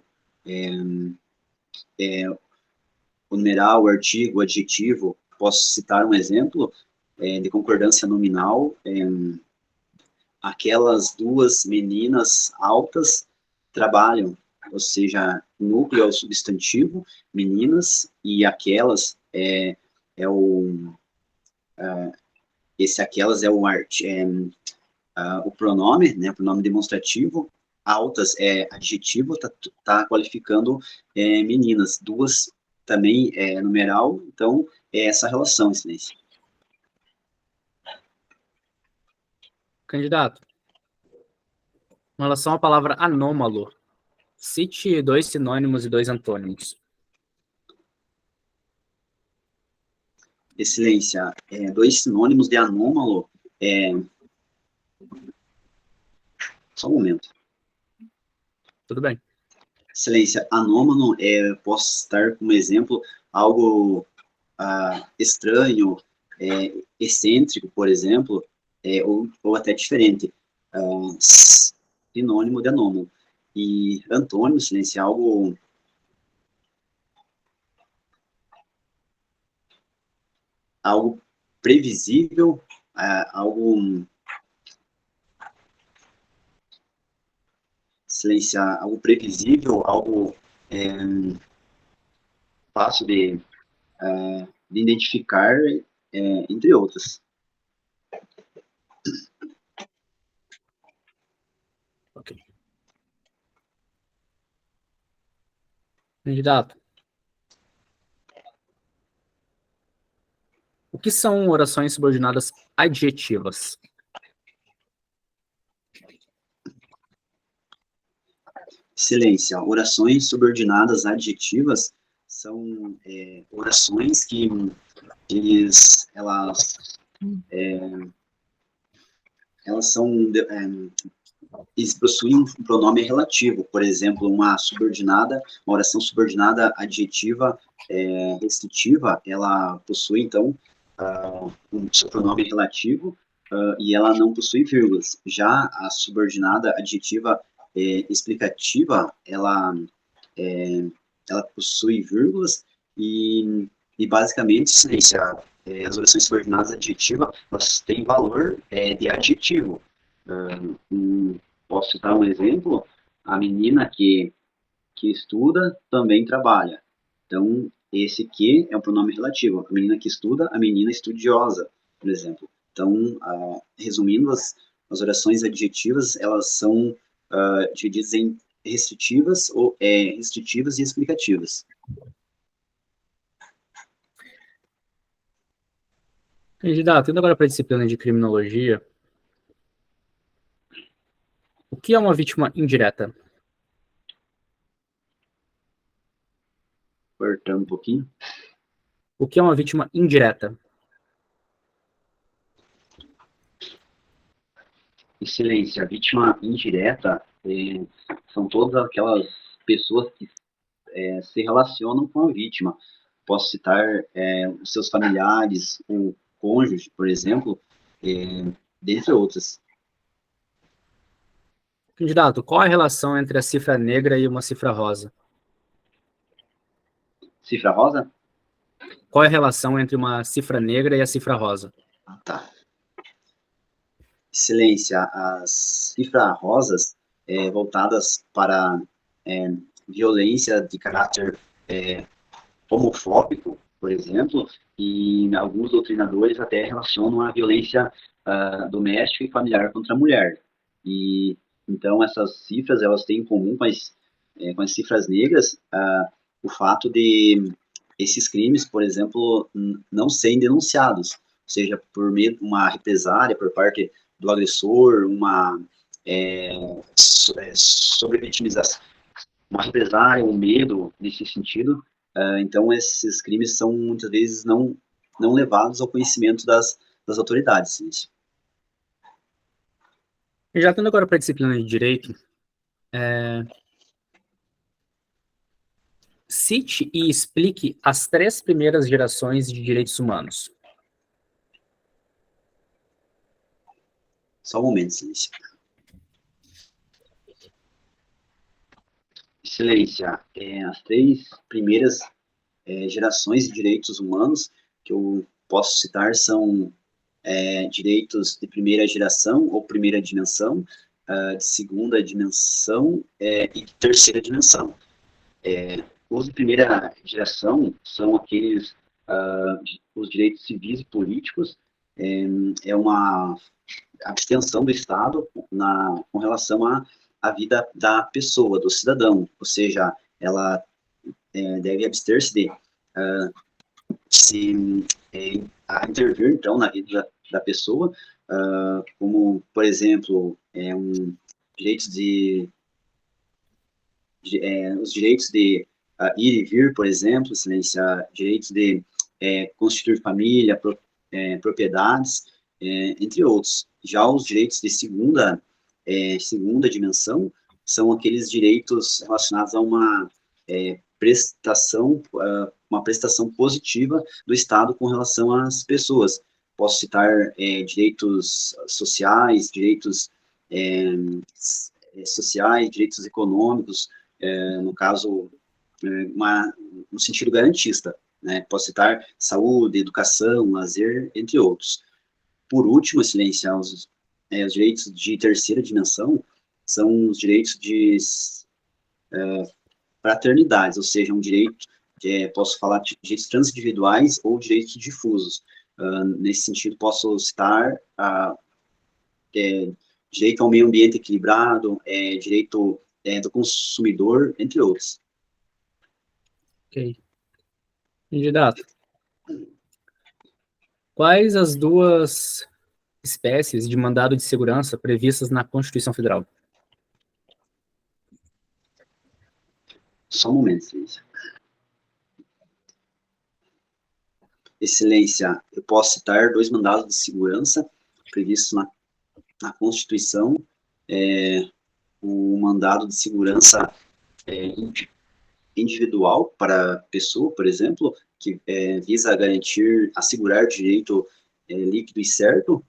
o numeral, o artigo, o adjetivo. Posso citar um exemplo de concordância nominal. Aquelas duas meninas altas trabalham, ou seja, núcleo é o substantivo, meninas, e aquelas esse aquelas é o pronome, né, o pronome demonstrativo, altas é adjetivo, tá qualificando meninas, duas também é numeral, então é essa relação, excelência. Candidato, em relação à palavra anômalo, cite 2 sinônimos e 2 antônimos. Excelência, 2 sinônimos de anômalo, só um momento. Tudo bem. Excelência, anômalo, posso citar como exemplo algo estranho, excêntrico, por exemplo, ou até diferente, sinônimo de anômalo. E antônimo, excelência, algo previsível, excelência, algo previsível, algo fácil de identificar, entre outras. Ok. Candidato, o que são orações subordinadas adjetivas? Excelência, orações subordinadas adjetivas são orações que elas possuem um pronome relativo, por exemplo, uma oração subordinada adjetiva restritiva, ela possui, então, um seu pronome relativo e ela não possui vírgulas. Já a subordinada adjetiva explicativa, ela possui vírgulas e basicamente, as orações subordinadas adjetivas, elas têm valor de adjetivo. Posso citar um exemplo? A menina que estuda também trabalha. Então, esse que é um pronome relativo. A menina que estuda, a menina estudiosa, por exemplo. Então, resumindo, as orações adjetivas, elas são divididas em restritivas e explicativas. Candidato, indo agora para a disciplina de criminologia, o que é uma vítima indireta? Cortando um pouquinho. O que é uma vítima indireta? Excelência, a vítima indireta são todas aquelas pessoas que se relacionam com a vítima. Posso citar os seus familiares, o cônjuge, por exemplo, dentre outras. Candidato, qual a relação entre a cifra negra e uma cifra rosa? Cifra rosa? Qual é a relação entre uma cifra negra e a cifra rosa? Ah, tá. Excelência, as cifras rosas voltadas para violência de caráter homofóbico, por exemplo, e alguns doutrinadores até relacionam a violência doméstica e familiar contra a mulher. E então essas cifras elas têm em comum com as cifras negras o fato de esses crimes, por exemplo, não serem denunciados, ou seja, por meio de uma represária por parte do agressor, uma sobrevitimização, uma represária, um medo nesse sentido. Então, esses crimes são muitas vezes não levados ao conhecimento das autoridades. Isso. Já tendo agora para a disciplina de Direito, cite e explique as 3 primeiras gerações de direitos humanos. Só um momento, Silêncio. Excelência, as 3 primeiras gerações de direitos humanos que eu posso citar são direitos de primeira geração ou primeira dimensão, de segunda dimensão e de terceira dimensão. Os de primeira geração são aqueles, os direitos civis e políticos, é uma abstenção do Estado com relação à vida da pessoa, do cidadão, ou seja, ela deve abster-se de a intervir, então, na vida da pessoa, como, por exemplo, direitos os direitos de ir e vir, por exemplo, excelência, direitos de constituir família, propriedades, entre outros. Já os direitos de segunda dimensão são aqueles direitos relacionados a uma prestação positiva do Estado com relação às pessoas. Posso citar direitos sociais, direitos sociais, direitos econômicos, no caso, no sentido garantista, né? Posso citar saúde, educação, lazer, entre outros. Por último, excelência, os direitos de terceira dimensão são os direitos de fraternidades, ou seja, um direito, posso falar de direitos transindividuais ou direitos difusos. Nesse sentido, posso citar direito ao meio ambiente equilibrado, direito do consumidor, entre outros. Ok. Candidato, quais as 2 espécies de mandado de segurança previstas na Constituição Federal? Só um momento, excelência. Excelência, eu posso citar 2 mandados de segurança previstos na Constituição, o mandado de segurança individual para a pessoa, por exemplo, que visa garantir, assegurar direito líquido e certo,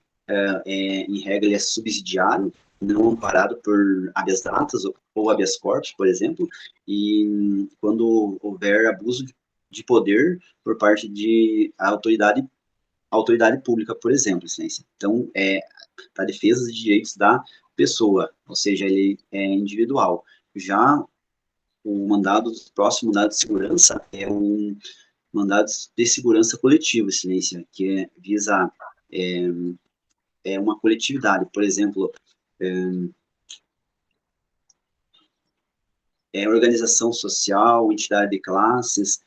em regra ele é subsidiário, não amparado por habeas datas ou habeas corpus, por exemplo, e quando houver abuso de poder por parte de autoridade pública, por exemplo, excelência. Então, para defesa de direitos da pessoa, ou seja, ele é individual. Já o próximo mandado de segurança é um mandado de segurança coletivo, excelência, que visa uma coletividade, por exemplo, organização social, entidade de classes,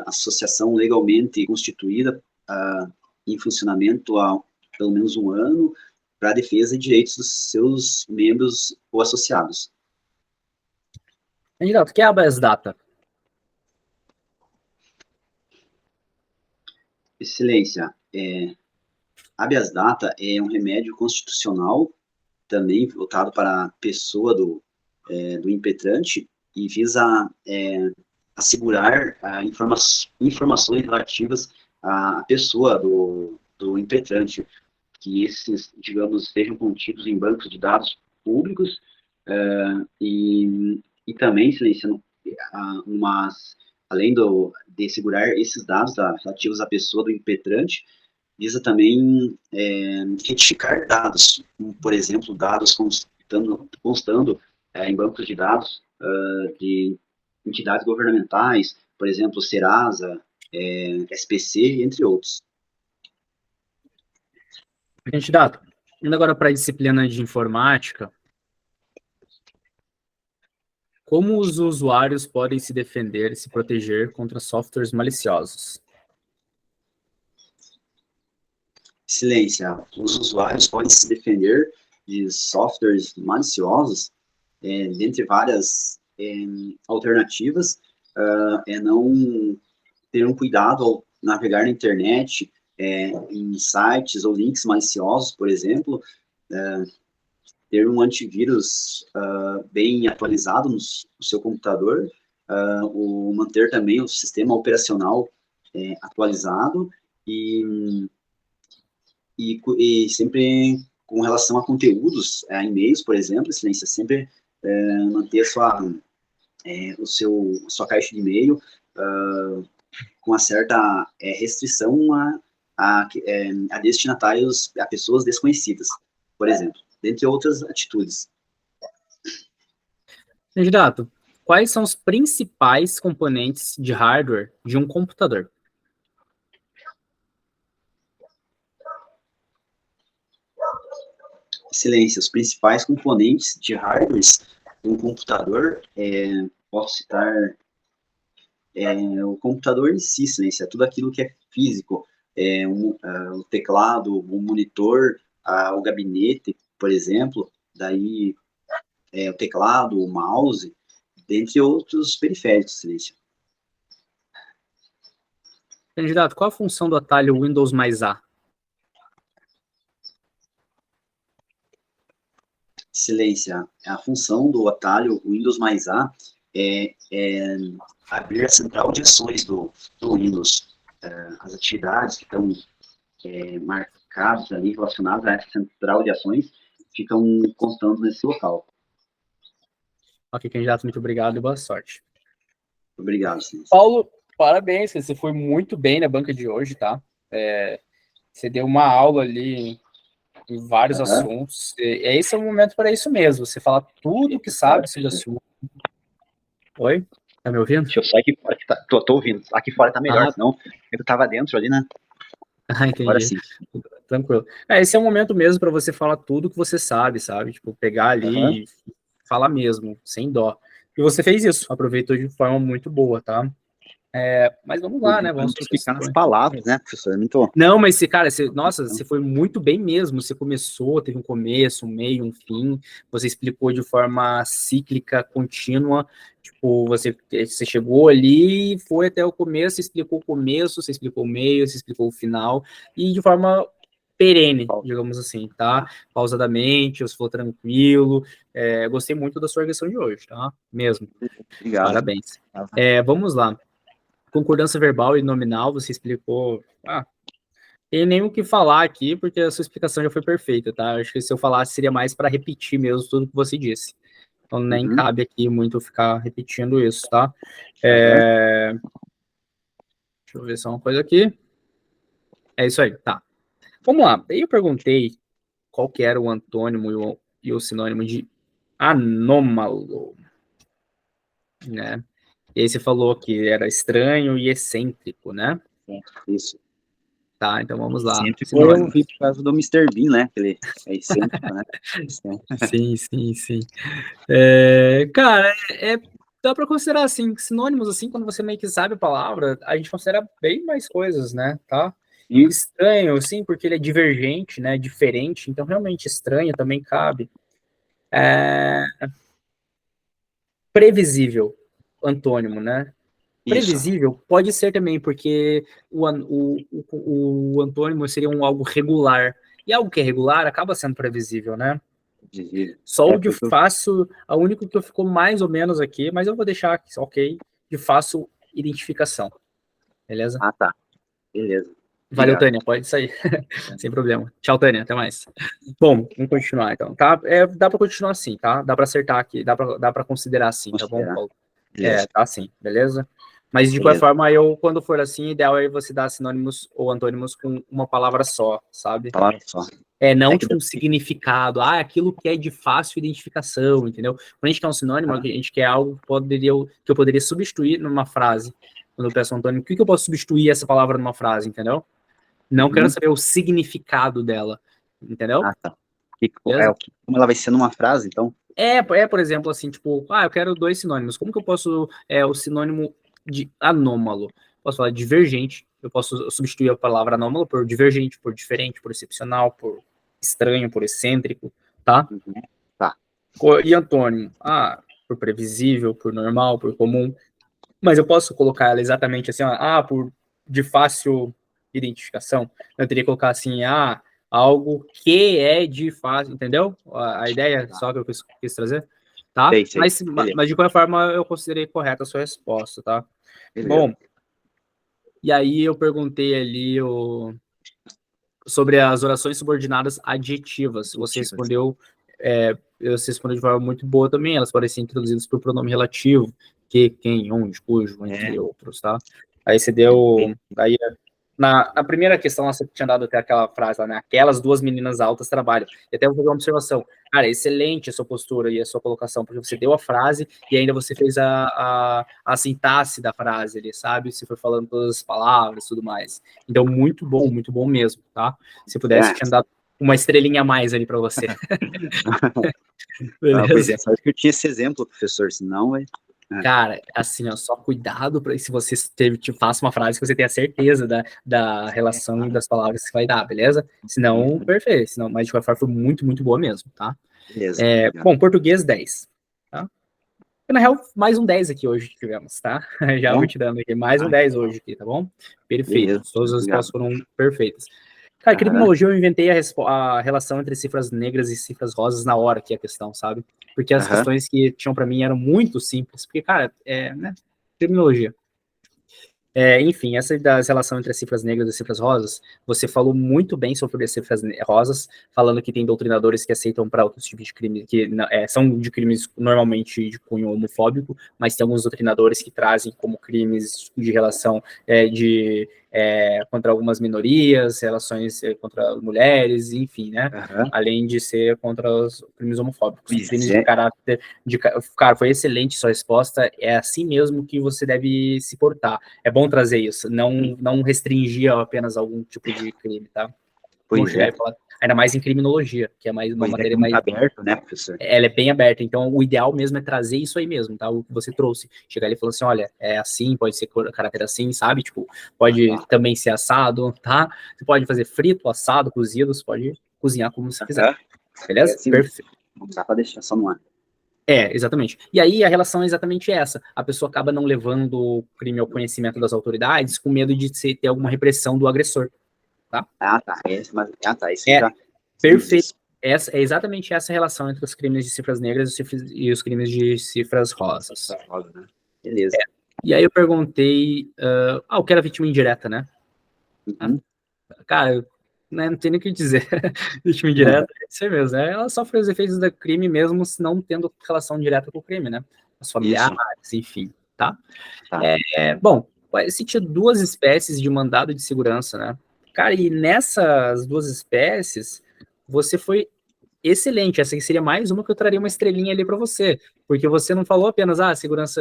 associação legalmente constituída em funcionamento há pelo menos um ano para a defesa de direitos dos seus membros ou associados. Candidato, o que é habeas data? Excelência, habeas data é um remédio constitucional também voltado para a pessoa do impetrante e visa assegurar informações relativas à pessoa do impetrante, que esses, digamos, sejam contidos em bancos de dados públicos e também silenciando além de segurar esses dados relativos à pessoa do impetrante, visa também retificar dados, como, por exemplo, dados constando em bancos de dados de entidades governamentais, por exemplo, Serasa, SPC, entre outros. Candidato, indo agora para a disciplina de informática, como os usuários podem se defender e se proteger contra softwares maliciosos? Excelência, os usuários podem se defender de softwares maliciosos, dentre várias alternativas, não ter um cuidado ao navegar na internet, em sites ou links maliciosos, por exemplo, ter um antivírus bem atualizado no seu computador, manter também o sistema operacional atualizado e sempre com relação a conteúdos, a e-mails, por exemplo, excelência, sempre manter sua caixa de e-mail com uma certa restrição a destinatários, a pessoas desconhecidas, por exemplo, dentre outras atitudes. Candidato, quais são os principais componentes de hardware de um computador? Excelência, os principais componentes de hardware de um computador, posso citar o computador em si, excelência, tudo aquilo que é físico, o teclado, o monitor, o gabinete, por exemplo, daí o teclado, o mouse, dentre outros periféricos, excelência. Candidato, qual a função do atalho Windows mais A? Excelência, a função do atalho Windows mais A é abrir a central de ações do Windows. As atividades que estão marcadas ali, relacionadas a essa central de ações, ficam constando nesse local. Ok, candidato, muito obrigado e boa sorte. Obrigado, senhor. Paulo, parabéns, você foi muito bem na banca de hoje, tá? Você deu uma aula ali em vários assuntos. Esse é o momento para isso mesmo, você falar tudo que sabe sobre assunto. Oi? Tá me ouvindo? Deixa eu só aqui fora, que tô ouvindo. Aqui fora tá melhor, senão eu tava dentro ali, né? Entendi. Agora sim. Tranquilo. Esse é o momento mesmo para você falar tudo que você sabe? Tipo, pegar ali e falar mesmo, sem dó. E você fez isso, aproveitou de forma muito boa, tá? Mas vamos lá, né? Vamos ficar nas palavras, né, professor? Não, mas, cara, você foi muito bem mesmo. Você começou, teve um começo, um meio, um fim. Você explicou de forma cíclica, contínua. Tipo, você chegou ali, foi até o começo, explicou o começo, você explicou o meio, você explicou o final. E de forma perene, digamos assim, tá? Pausadamente, eu falou tranquilo. Gostei muito da sua organização de hoje, tá? Mesmo. Obrigado. Parabéns. Vamos lá. Concordância verbal e nominal, você explicou. Tem nem o que falar aqui, porque a sua explicação já foi perfeita, tá? Acho que se eu falasse seria mais para repetir mesmo tudo que você disse. Então nem cabe aqui muito ficar repetindo isso, tá? Deixa eu ver só uma coisa aqui. É isso aí, tá. Vamos lá. Aí eu perguntei qual que era o antônimo e o sinônimo de anômalo, né? E aí você falou que era estranho e excêntrico, né? Isso. Tá, então vamos lá. Excêntrico eu vi por causa do Mr. Bean, né? Que ele é excêntrico, né? Sim. Cara, dá pra considerar, assim, sinônimos, assim, quando você meio que sabe a palavra, a gente considera bem mais coisas, né, tá? Estranho, sim, porque ele é divergente, né, diferente, então realmente estranho também cabe. Previsível, antônimo, né? Previsível pode ser também, porque o antônimo seria algo regular. E algo que é regular acaba sendo previsível, né? Só o de fácil, a única que ficou mais ou menos aqui, mas eu vou deixar aqui, ok, de fácil identificação. Beleza? Ah, tá. Beleza. Valeu, Obrigado. Tânia, pode sair. Sem problema. Tchau, Tânia, até mais. Bom, vamos continuar então, tá? Dá para continuar assim, tá? Dá para acertar aqui, dá para considerar assim, tá bom, Paulo? Tá assim, beleza? Mas de qualquer forma, quando for assim, o ideal é você dar sinônimos ou antônimos com uma palavra só, sabe? Palavra só. Não tipo um significado, aquilo que é de fácil identificação, entendeu? Quando a gente quer um sinônimo, a gente quer algo que eu poderia substituir numa frase. Quando eu peço um antônimo, o que eu posso substituir essa palavra numa frase, entendeu? Não quero saber o significado dela, entendeu? Ah, tá. Como ela vai ser numa frase, então? Por exemplo, assim, tipo, eu quero 2 sinônimos. Como que eu posso, o sinônimo de anômalo? Posso falar divergente, eu posso substituir a palavra anômalo por divergente, por diferente, por excepcional, por estranho, por excêntrico, tá? Tá. E antônimo? Por previsível, por normal, por comum. Mas eu posso colocar ela exatamente assim, de fácil identificação. Eu teria que colocar assim, algo que é de fácil, entendeu? A ideia só que eu quis trazer, tá? Sei. Mas de qualquer forma, eu considerei correta a sua resposta, tá? Beleza. Bom, e aí eu perguntei ali sobre as orações subordinadas adjetivas. Você respondeu de forma muito boa também, elas podem ser introduzidas por pronome relativo, que, quem, onde, cujo, entre outros, tá? Aí você deu... Aí, na primeira questão, você tinha dado até aquela frase lá, né? Aquelas 2 meninas altas trabalham. E até vou fazer uma observação. Cara, excelente a sua postura e a sua colocação, porque você deu a frase e ainda você fez a sintaxe da frase ali, sabe? Você foi falando todas as palavras e tudo mais. Então, muito bom mesmo, tá? Se pudesse, tinha dado uma estrelinha a mais ali para você. Pois só que eu tinha esse exemplo, professor, senão... Cara, assim, só cuidado para se você faça uma frase que você tenha certeza da relação e das palavras que vai dar, beleza? Senão, perfeito. Senão, mas de qualquer forma, foi muito boa mesmo, tá? Beleza. Bom, português 10, tá? Na real, mais um 10 aqui hoje que tivemos, tá? Já vou te dando aqui, mais um 10 hoje aqui, tá bom? Perfeito, beleza. Todas as respostas foram perfeitas. Cara, criminologia, eu inventei a relação entre cifras negras e cifras rosas na hora que é a questão, sabe? Porque as questões que tinham para mim eram muito simples. Porque, cara, né? Criminologia. Enfim, essa das relação entre as cifras negras e as cifras rosas, você falou muito bem sobre as cifras rosas, falando que tem doutrinadores que aceitam para outros tipos de crimes, que são de crimes normalmente de cunho homofóbico, mas tem alguns doutrinadores que trazem como crimes de relação contra algumas minorias, relações contra mulheres, enfim, né? Além de ser contra os crimes homofóbicos. Crimes de caráter... Cara, foi excelente sua resposta, é assim mesmo que você deve se portar. É bom trazer isso, não restringir apenas algum tipo de crime, tá? Pois é. Ainda mais em criminologia, que é mais uma matéria mais aberta, né, professor? Ela é bem aberta, então o ideal mesmo é trazer isso aí mesmo, tá? O que você trouxe. Chegar ali e falar assim, olha, é assim, pode ser caráter assim, sabe? Tipo, pode também ser assado, tá? Você pode fazer frito, assado, cozido, você pode cozinhar como você quiser. Beleza? Assim, perfeito. Não dá pra deixar só no ar. Exatamente. E aí a relação é exatamente essa. A pessoa acaba não levando o crime ao conhecimento das autoridades com medo de ter alguma repressão do agressor, tá? Isso já... Perfeito. É exatamente essa relação entre os crimes de cifras negras e os crimes de cifras rosas. Beleza. E aí eu perguntei... o que era vítima indireta, né? Cara, não tem nem o que dizer. Vítima indireta é isso aí mesmo, né? Ela sofre os efeitos do crime mesmo se não tendo relação direta com o crime, né? Os familiares, enfim, tá? Bom, existem 2 espécies de mandado de segurança, né? Cara, e nessas 2 espécies, você foi excelente. Essa aqui seria mais uma que eu traria uma estrelinha ali para você, porque você não falou apenas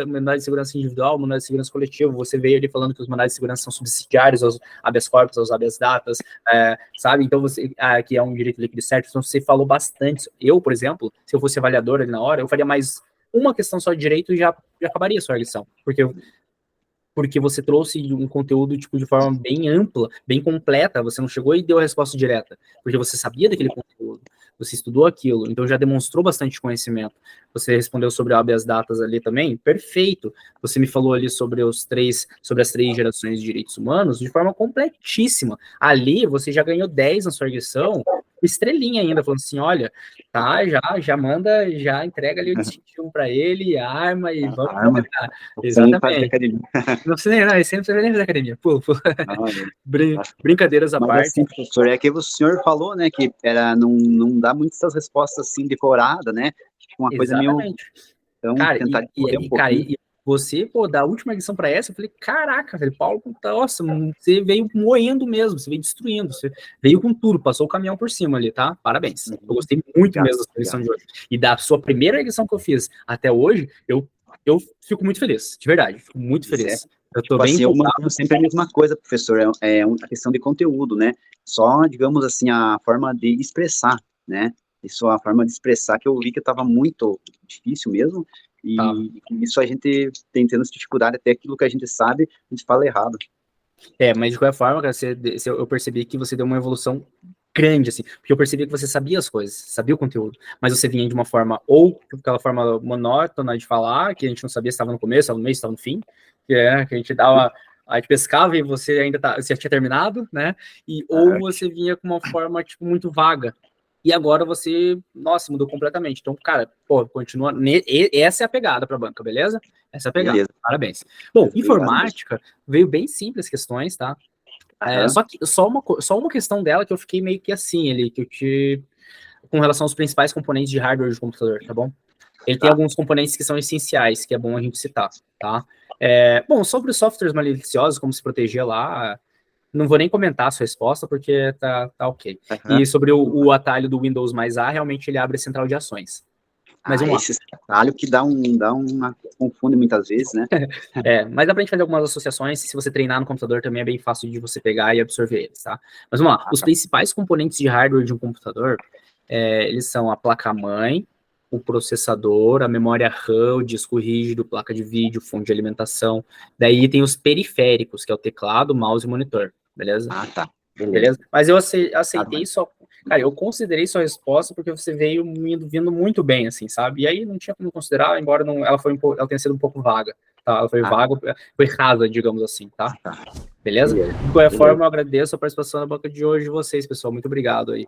mandado de segurança individual, mandado de segurança coletivo, você veio ali falando que os mandados de segurança são subsidiários aos habeas corpus, aos habeas datas, sabe? Então, você, que é um direito líquido certo, então você falou bastante. Eu, por exemplo, se eu fosse avaliador ali na hora, eu faria mais uma questão só de direito e já acabaria a sua lição, porque você trouxe um conteúdo tipo, de forma bem ampla, bem completa, você não chegou e deu a resposta direta, porque você sabia daquele conteúdo, você estudou aquilo, então já demonstrou bastante conhecimento. Você respondeu sobre o habeas datas ali também, perfeito. Você me falou ali sobre as 3 gerações de direitos humanos de forma completíssima. Ali você já ganhou 10 na sua arguição, estrelinha ainda, falando assim, olha, tá, já manda, já entrega ali o distintivo pra ele, a arma, e vamos trabalhar. Exatamente. Não precisa nem, não, você não precisa nem fazer academia. Pô. Brincadeiras à Mas parte. assim, professor, é que o senhor falou, né, que não dá muitas respostas assim decoradas, né? Uma coisa meio... Exatamente. Então, Cara, tentar cara, e você, pô, da última edição pra essa, eu falei, caraca, velho, Paulo, nossa, você veio moendo mesmo, você veio destruindo, você veio com tudo, passou o caminhão por cima ali, tá? Parabéns. Eu gostei muito mesmo da sua edição de hoje. E da sua primeira edição que eu fiz até hoje, eu fico muito feliz, de verdade, fico muito feliz. Eu tô tipo bem assim, eu mantenho sempre a mesma coisa, professor, é a questão de conteúdo, né? Só, digamos assim, a forma de expressar, né? Isso, a forma de expressar que eu vi que estava muito difícil mesmo, e isso a gente tem tendo dificuldade, até aquilo que a gente sabe, a gente fala errado. Mas de qualquer forma, cara, eu percebi que você deu uma evolução grande, assim, porque eu percebi que você sabia as coisas, sabia o conteúdo, mas você vinha de uma forma, ou aquela forma monótona de falar, que a gente não sabia se estava no começo, estava no meio, estava no fim, que a gente dava, a gente pescava e você ainda você já tinha terminado, né, ou você vinha com uma forma, tipo, muito vaga, e agora você, nossa, mudou completamente, então, cara, pô, continua, essa é a pegada pra banca, beleza? Essa é a pegada, beleza. Parabéns. Bom, informática, veio bem simples questões, tá? Só uma questão dela que eu fiquei meio que assim, com relação aos principais componentes de hardware de computador, tá bom? Ele tem alguns componentes que são essenciais, que é bom a gente citar, tá? Bom, sobre os softwares maliciosos, como se proteger lá, não vou nem comentar a sua resposta, porque tá ok. E sobre o atalho do Windows mais A, realmente ele abre a central de ações. Mas esse atalho que confunde muitas vezes, né? Mas dá pra gente fazer algumas associações, se você treinar no computador também é bem fácil de você pegar e absorver eles, tá? Mas vamos lá, os principais componentes de hardware de um computador, eles são a placa-mãe, o processador, a memória RAM, o disco rígido, placa de vídeo, fonte de alimentação. Daí tem os periféricos, que é o teclado, mouse e monitor, beleza? Tá. Beleza? Mas eu aceitei só... Cara, eu considerei sua resposta porque você veio vindo muito bem, assim, sabe? E aí não tinha como considerar, embora ela tenha sido um pouco vaga, tá? Ela foi vaga, foi rasa, digamos assim, tá? Beleza? De qualquer forma, eu agradeço a participação na banca de hoje de vocês, pessoal. Muito obrigado aí.